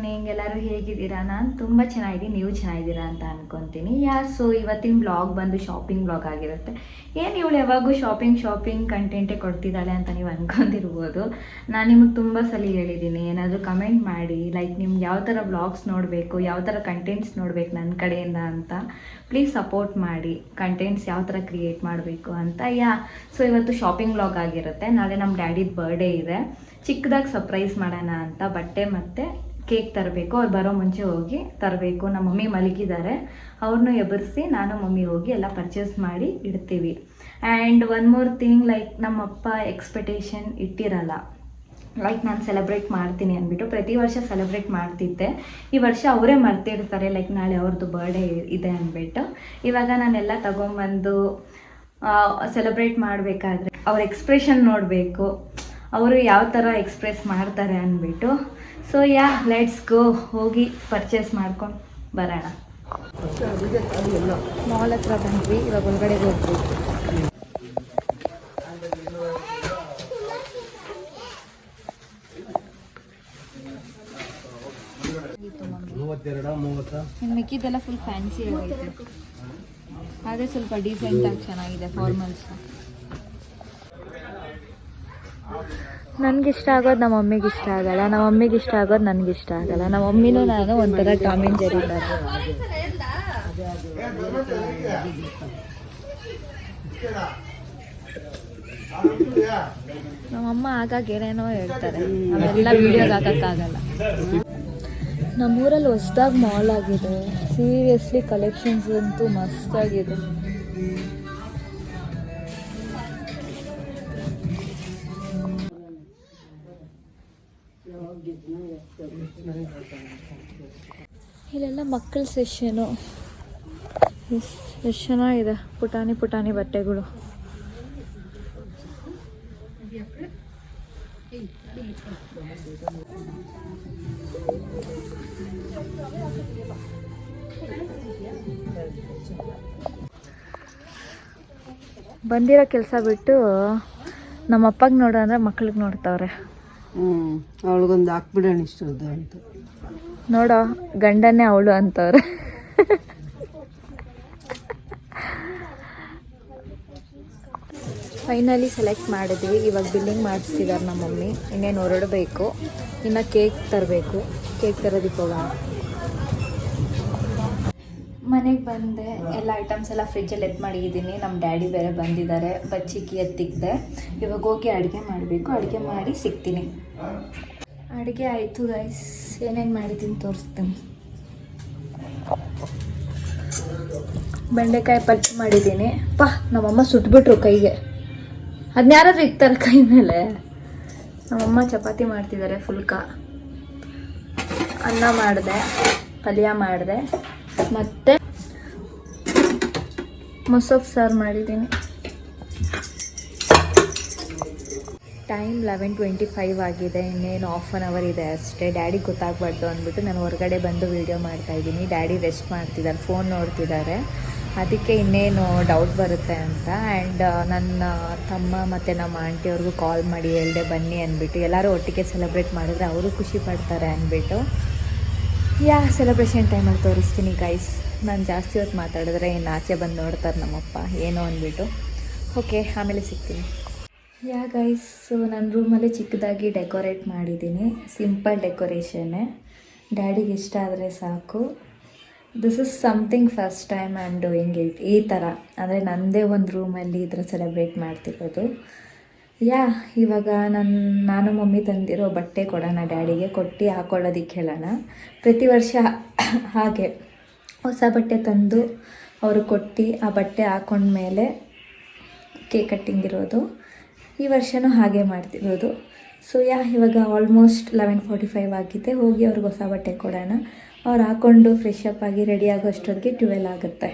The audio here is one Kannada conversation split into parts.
ಮಾರ್ನಿಂಗ್. ಎಲ್ಲರೂ ಹೇಗಿದ್ದೀರಾ? ನಾನು ತುಂಬ ಚೆನ್ನಾಗಿದ್ದೀನಿ, ನೀವು ಚೆನ್ನಾಗಿದ್ದೀರಾ ಅಂತ ಅನ್ಕೊತೀನಿ. ಸೊ ಇವತ್ತಿನ ಬ್ಲಾಗ್ ಬಂದು ಶಾಪಿಂಗ್ ಬ್ಲಾಗ್ ಆಗಿರುತ್ತೆ. ಏನು ಇವಳು ಯಾವಾಗೂ ಶಾಪಿಂಗ್ ಕಂಟೆಂಟೇ ಕೊಡ್ತಿದ್ದಾಳೆ ಅಂತ ನೀವು ಅಂದ್ಕೊಂಡಿರ್ಬೋದು. ನಾನು ನಿಮಗೆ ತುಂಬ ಸಲ ಹೇಳಿದ್ದೀನಿ, ಏನಾದರೂ ಕಮೆಂಟ್ ಮಾಡಿ, ಲೈಕ್ ನಿಮ್ಗೆ ಯಾವ ಥರ ಬ್ಲಾಗ್ಸ್ ನೋಡಬೇಕು, ಯಾವ ಥರ ಕಂಟೆಂಟ್ಸ್ ನೋಡಬೇಕು ನನ್ನ ಕಡೆಯಿಂದ ಅಂತ ಪ್ಲೀಸ್ ಸಪೋರ್ಟ್ ಮಾಡಿ. ಕಂಟೆಂಟ್ಸ್ ಯಾವ ಥರ ಕ್ರಿಯೇಟ್ ಮಾಡಬೇಕು ಅಂತ. ಸೊ ಇವತ್ತು ಶಾಪಿಂಗ್ ಬ್ಲಾಗ್ ಆಗಿರುತ್ತೆ. ನಾಳೆ ನಮ್ಮ ಡ್ಯಾಡಿದ ಬರ್ಡೇ ಇದೆ. ಚಿಕ್ಕದಾಗಿ ಸರ್ಪ್ರೈಸ್ ಮಾಡೋಣ ಅಂತ ಬಟ್ಟೆ ಮತ್ತು ಕೇಕ್ ತರಬೇಕು. ಅವ್ರು ಬರೋ ಮುಂಚೆ ಹೋಗಿ ತರಬೇಕು. ನಮ್ಮ ಮಮ್ಮಿ ಮಲಗಿದ್ದಾರೆ, ಅವ್ರನ್ನೂ ಎಬ್ಬರಿಸಿ ನಾನು ಮಮ್ಮಿ ಹೋಗಿ ಎಲ್ಲ ಪರ್ಚೇಸ್ ಮಾಡಿ ಇಡ್ತೀವಿ. And one more thing, like ನಮ್ಮಪ್ಪ ಎಕ್ಸ್ಪೆಕ್ಟೇಷನ್ ಇಟ್ಟಿರಲ್ಲ, ಲೈಕ್ ನಾನು ಸೆಲೆಬ್ರೇಟ್ ಮಾಡ್ತೀನಿ ಅಂದ್ಬಿಟ್ಟು. ಪ್ರತಿ ವರ್ಷ ಸೆಲೆಬ್ರೇಟ್ ಮಾಡ್ತಿದ್ದೆ, ಈ ವರ್ಷ ಅವರೇ ಮರ್ತಿರ್ತಾರೆ, ಲೈಕ್ ನಾಳೆ ಅವ್ರದ್ದು ಬರ್ಡೇ ಇದೆ ಅಂದ್ಬಿಟ್ಟು. ಇವಾಗ ನಾನೆಲ್ಲ ತಗೊಂಬಂದು ಸೆಲೆಬ್ರೇಟ್ ಮಾಡಬೇಕಾದ್ರೆ ಅವ್ರ ಎಕ್ಸ್ಪ್ರೆಷನ್ ನೋಡಬೇಕು, ಅವರು ಯಾವ ಥರ ಎಕ್ಸ್ಪ್ರೆಸ್ ಮಾಡ್ತಾರೆ ಅಂದ್ಬಿಟ್ಟು. ಸೊ ಲೆಟ್ಸ್ ಗೋ, ಹೋಗಿ ಪರ್ಚೇಸ್ ಮಾಡ್ಕೊಂಡು ಬರೋಣ. ಮಾಲ್ ಹತ್ರ ಬಂದ್ವಿ, ಇವಾಗ ಒಳಗಡೆ ಹೋಗ್ತೀವಿ. ಇನ್ನು ಮಿಕ್ಕಿದ್ದೆಲ್ಲ ಫುಲ್ ಫ್ಯಾನ್ಸಿ ಆಗೈತೆ, ಅದೇ ಸ್ವಲ್ಪ ಡೀಸೆಂಟಾಗಿ ಚೆನ್ನಾಗಿದೆ ಫಾರ್ಮಲ್ಸ್. ನನಗಿಷ್ಟ ಆಗೋದು ನಮ್ಮ ಮಮ್ಮಿಗೆ ಇಷ್ಟ ಆಗಲ್ಲ, ನಮ್ಮ ಮಮ್ಮಿಗೆ ಇಷ್ಟ ಆಗೋದು ನನಗಿಷ್ಟ ಆಗಲ್ಲ. ನಮ್ಮ ಮಮ್ಮಿನೂ ನಾನು ಒಂಥರ ಟಾಮ್ ಆ್ಯಂಡ್ ಜೆರ್ರಿ ಥರ. ನಮ್ಮಮ್ಮ ಆಗಾಗ ಏನೇನೋ ಹೇಳ್ತಾರೆ, ಅವೆಲ್ಲ ವೀಡಿಯೋಗೆ ಹಾಕೋಕ್ಕಾಗಲ್ಲ. ನಮ್ಮೂರಲ್ಲಿ ಹೊಸ್ದಾಗಿ ಮಾಲ್ ಆಗಿದೆ, ಸೀರಿಯಸ್ಲಿ ಕಲೆಕ್ಷನ್ಸ್ ಅಂತೂ ಮಸ್ತಾಗಿದೆ. ಇಲ್ಲೆಲ್ಲ ಮಕ್ಕಳ ಸೆಷನು, ಎಷ್ಟು ಚೆನ್ನಾಗಿದೆ, ಪುಟಾಣಿ ಬಟ್ಟೆಗಳು. ಬಂದಿರೋ ಕೆಲಸ ಬಿಟ್ಟು ನಮ್ಮ ಅಪ್ಪಗೆ ನೋಡೋ ಅಂದರೆ ಮಕ್ಳಿಗೆ ನೋಡ್ತಾವ್ರೆ. ಅವಳಿಗೊಂದು ಹಾಕ್ಬಿಡೋಣ ಇಷ್ಟೊಂದು ಅಂತ ನೋಡೋ, ಗಂಡನ್ನೇ ಅವಳು ಅಂತವ್ರೆ. ಫೈನಲಿ ಸೆಲೆಕ್ಟ್ ಮಾಡಿದ್ವಿ. ಇವಾಗ ಬಿಲ್ಲಿಂಗ್ ಮಾಡಿಸ್ತಿದ್ದಾರೆ ನಮ್ಮ ಮಮ್ಮಿ. ಇನ್ನೇನು ಹೊರಡಬೇಕು, ಇನ್ನು ಕೇಕ್ ತರಬೇಕು. ಕೇಕ್ ತರೋದಕ್ಕೆ ಹೋಗೋಣ. ಮನೆಗೆ ಬಂದೆ, ಎಲ್ಲ ಐಟಮ್ಸ್ ಎಲ್ಲ ಫ್ರಿಜ್ಜಲ್ಲಿ ಎತ್ತು ಮಾಡಿದ್ದೀನಿ. ನಮ್ಮ ಡ್ಯಾಡಿ ಬೇರೆ ಬಂದಿದ್ದಾರೆ, ಬಚ್ಚಿಕ್ಕಿ ಎತ್ತಿಕ್ದೆ. ಇವಾಗ ಹೋಗಿ ಅಡುಗೆ ಮಾಡಬೇಕು. ಅಡುಗೆ ಮಾಡಿ ಸಿಗ್ತೀನಿ. ಅಡುಗೆ ಆಯಿತು ಗೈಸ್, ಏನೇನು ಮಾಡಿದ್ದೀನಿ ತೋರಿಸ್ತೀನಿ. ಬೆಂಡೆಕಾಯಿ ಪಲ್ಯ ಮಾಡಿದ್ದೀನಿ. ನಮ್ಮಮ್ಮ ಸುಟ್ಬಿಟ್ರು ಕೈಗೆ, ಅದನ್ನ ಯಾರಾದ್ರೂ ಇಕ್ತಾರೆ ಕೈ ಮೇಲೆ. ನಮ್ಮಮ್ಮ ಚಪಾತಿ ಮಾಡ್ತಿದ್ದಾರೆ ಫುಲ್ಕ. ಅನ್ನ ಮಾಡಿದೆ, ಪಲ್ಯ ಮಾಡಿದೆ, ಮತ್ತು ಮೊಸಪ್ಪು ಸಾರು ಮಾಡಿದ್ದೀನಿ. ಟೈಮ್ 11:25 ಆಗಿದೆ. ಇನ್ನೇನು ಹಾಫ್ ಆನ್ ಅವರ್ ಇದೆ ಅಷ್ಟೇ. ಡ್ಯಾಡಿಗೆ ಗೊತ್ತಾಗಬಾರ್ದು ಅಂದ್ಬಿಟ್ಟು ನಾನು ಹೊರಗಡೆ ಬಂದು ವೀಡಿಯೋ ಮಾಡ್ತಾಯಿದ್ದೀನಿ. ಡ್ಯಾಡಿ ರೆಸ್ಟ್ ಮಾಡ್ತಿದ್ದಾರೆ, ಫೋನ್ ನೋಡ್ತಿದ್ದಾರೆ. ಅದಕ್ಕೆ ಇನ್ನೇನು ಡೌಟ್ ಬರುತ್ತೆ ಅಂತ. ಆ್ಯಂಡ್ ನನ್ನ ತಮ್ಮ ಮತ್ತು ನಮ್ಮ ಆಂಟಿಯವ್ರಿಗೂ ಕಾಲ್ ಮಾಡಿ ಹೇಳಿದೆ ಬನ್ನಿ ಅಂದ್ಬಿಟ್ಟು. ಎಲ್ಲರೂ ಒಟ್ಟಿಗೆ ಸೆಲೆಬ್ರೇಟ್ ಮಾಡಿದ್ರೆ ಅವರು ಖುಷಿ ಪಡ್ತಾರೆ ಅಂದ್ಬಿಟ್ಟು. ಸೆಲೆಬ್ರೇಷನ್ ಟೈಮಲ್ಲಿ ತೋರಿಸ್ತೀನಿ ಗೈಸ್. ನಾನು ಜಾಸ್ತಿ ಹೊತ್ತು ಮಾತಾಡಿದ್ರೆ ಇನ್ನು ಆಚೆ ಬಂದು ನೋಡ್ತಾರೆ ನಮ್ಮಪ್ಪ ಏನೋ ಅಂದ್ಬಿಟ್ಟು. ಓಕೆ, ಆಮೇಲೆ ಸಿಗ್ತೀನಿ. ಗೈಸ್, ಸೊ ನನ್ನ ರೂಮಲ್ಲಿ ಚಿಕ್ಕದಾಗಿ ಡೆಕೋರೇಟ್ ಮಾಡಿದ್ದೀನಿ. ಸಿಂಪಲ್ ಡೆಕೋರೇಷನ್ನೇ, ಡ್ಯಾಡಿಗೆ ಇಷ್ಟ ಆದರೆ ಸಾಕು. This is something first time I am doing it. ಈ ಥರ ಅಂದರೆ ನನ್ನದೇ ಒಂದು ರೂಮಲ್ಲಿ ಈ ಥರ ಸೆಲೆಬ್ರೇಟ್ ಮಾಡ್ತಿರೋದು. ಇವಾಗ ನಾನು ಮಮ್ಮಿ ತಂದಿರೋ ಬಟ್ಟೆ ಕೊಡೋಣ ಡ್ಯಾಡಿಗೆ, ಕೊಟ್ಟು ಹಾಕ್ಕೊಳ್ಳೋದಕ್ಕೆ ಹೇಳೋಣ. ಪ್ರತಿ ವರ್ಷ ಹಾಗೆ ಹೊಸ ಬಟ್ಟೆ ತಂದು ಅವರು ಕೊಟ್ಟು ಆ ಬಟ್ಟೆ ಹಾಕೊಂಡ್ಮೇಲೆ ಕೇಕ್ ಕಟ್ಟಿಂಗ್ ಇರೋದು. ಈ ವರ್ಷವೂ ಹಾಗೆ ಮಾಡ್ತಿರೋದು. ಸೊ ಇವಾಗ ಆಲ್ಮೋಸ್ಟ್ 11:45 ಆಗಿದೆ. ಹೋಗಿ ಅವ್ರಿಗೆ ಹೊಸ ಬಟ್ಟೆ ಕೊಡೋಣ. ಅವ್ರು ಹಾಕ್ಕೊಂಡು ಫ್ರೆಶ್ ಅಪ್ ಆಗಿ ರೆಡಿ ಆಗೋ ಅಷ್ಟೊತ್ತಿಗೆ 12 ಆಗುತ್ತೆ.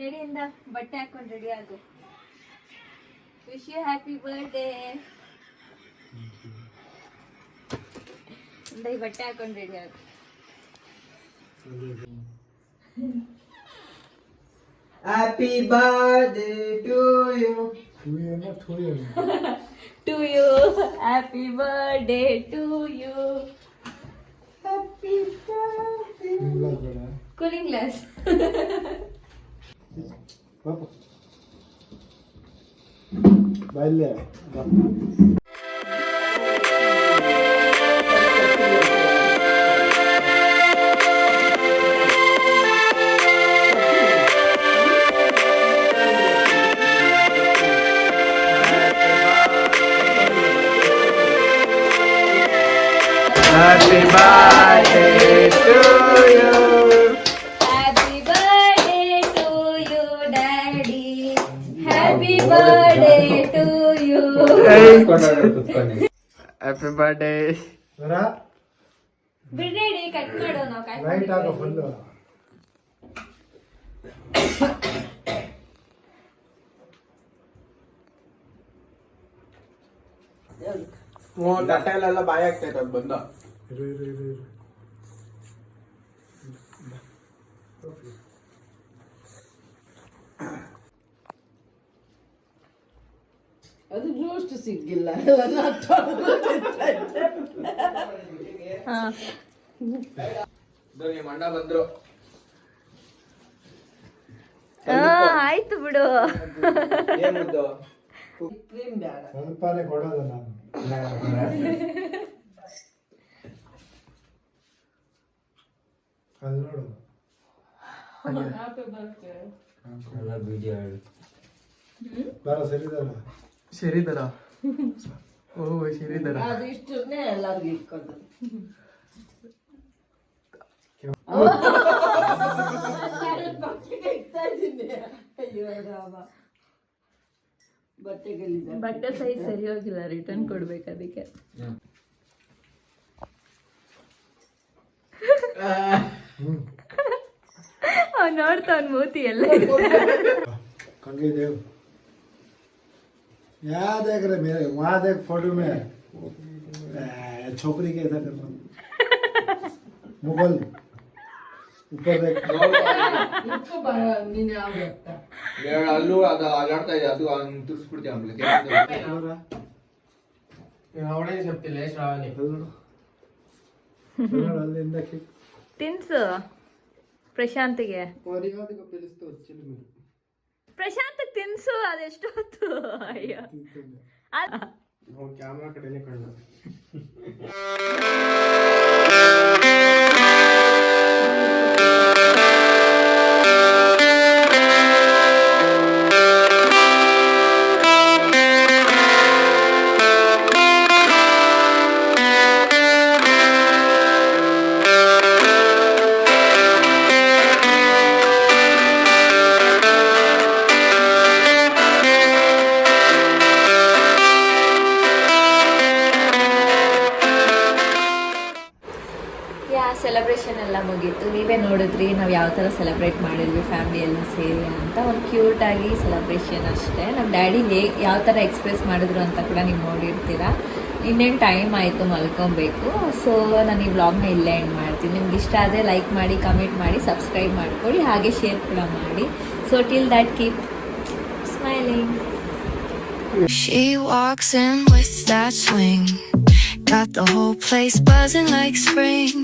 ರೆಡಿಯಿಂದ ಬಟ್ಟೆ ಹಾಕೊಂಡು ರೆಡಿ ಆಗು. Wish you happy birthday. ಈ ಬಟ್ಟೆ ಹಾಕೊಂಡು ರೆಡಿ ಆಗು. Happy birthday to you. To you, happy birthday to you. Cooling glass. ಬಾಲ್ಯ Happy birthday to you. Happy birthday to you, Daddy. Happy birthday to you. Happy birthday. ಬರಾ ಬಿಡ್ರೇಡಿ, ಕಟ್ ಮಾಡೋ ನಾವು ರೈಟ್ ಆಗೋ ಫುಲ್ಲು. ತಟ್ಟೆಲೆಲ್ಲ ಬಾಯಿ ಆಗ್ತೈತೆ ಅದು ಬಂದ. ಇರು. ಅದು ರೋಸ್ಟ್ ಸಿಗ್ಗಿಲ್ಲ. ನಿಮ್ಮ ಅಣ್ಣ ಬಂದ್ರು. ಆಯ್ತು ಬಿಡು. ಏನದು? ಕ್ರೀಮ್ ಬೇಡ. ಸ್ವಲ್ಪನೇ ಕೊಡೋದು ನಾನು. ಅಲ್ಲಿ ನೋಡು. ಬರ ಸರಿದಲ್ಲ. ಶರೀಧರ. ಓ ಶರೀಧರ. ಅದು ಇಷ್ಟನ್ನೇ ಎಲ್ಲರಿಗೂ ಇಟ್ಕೊಂಡು ಅಯ್ಯೋ ರಾಮ, ಬಟ್ಟೆಗಳಿದೆ. ಬಟ್ಟೆ ಸೈಜ್ ಸರಿ ಹೋಗಿಲ್ಲ, ರಿಟರ್ನ್ ಕೊಡ್ಬೇಕು ಅದಕ್ಕೆ. ಅವ್ನು ನೋಡ್ತಾವ್ ಮೂತಿ ಎಲ್ಲ. कंगे देव याद है करे मेरे वहाँ देख फोटो में छोकरी के था करना मुगल ऊपर देख ನೀನು ಯಾವ ಗೊತ್ತಾ? ಅಲ್ಲೂ ಅದು ಅಲ್ಲಾಡ್ತಾ ಇದೆ, ಅದು ತುರ್ಸ್ಬಿಡ್ತೀವಿ ಆಮೇಲೆ. ಅವಳೇ చెప్ತಿಲ್ಲ ಶ್ರಾವಣಿ. ಅಲ್ಲಿಂದ ತಿನ್ಸು ಪ್ರಶಾಂತಿಗೆ. ಮರ್ಯಾದೆಗೆ పిలుస్తూ వచ్చింది మీరు. ಪ್ರಶಾಂತ್ ತಿನ್ಸು, ಅದೆಷ್ಟು ಹೊತ್ತು. ಅಯ್ಯೋ ಕ್ಯಾಮ್ರಾ ಕಡೆನೇ ಕಣ್ಣು. ಸೆಲೆಬ್ರೇಷನ್ ಎಲ್ಲ ಮುಗೀತು. ನೀವೇ ನೋಡಿದ್ರಿ ನಾವು ಯಾವ ಥರ ಸೆಲೆಬ್ರೇಟ್ ಮಾಡಿದ್ವಿ ಫ್ಯಾಮಿಲಿ ಎಲ್ಲ ಸೇರಿ ಅಂತ. ಒಂದು ಕ್ಯೂಟಾಗಿ ಸೆಲೆಬ್ರೇಷನ್ ಅಷ್ಟೇ. ನಮ್ಮ ಡ್ಯಾಡಿ ಯಾವ ಥರ ಎಕ್ಸ್ಪ್ರೆಸ್ ಮಾಡಿದ್ರು ಅಂತ ಕೂಡ ನೀವು ನೋಡಿರ್ತೀರಾ. ಇನ್ನೇನು ಟೈಮ್ ಆಯಿತು, ಮಲ್ಕೊಬೇಕು. ಸೊ ನಾನು ಈ ವ್ಲಾಗ್ನ ಇಲ್ಲೇ ಎಂಡ್ ಮಾಡ್ತೀನಿ. ನಿಮ್ಗೆ ಇಷ್ಟ ಆದರೆ ಲೈಕ್ ಮಾಡಿ, ಕಮೆಂಟ್ ಮಾಡಿ, ಸಬ್ಸ್ಕ್ರೈಬ್ ಮಾಡ್ಕೊಳ್ಳಿ, ಹಾಗೆ ಶೇರ್ ಕೂಡ ಮಾಡಿ. So till that keep smiling. She walks in with that swing, got the whole place buzzing like spring.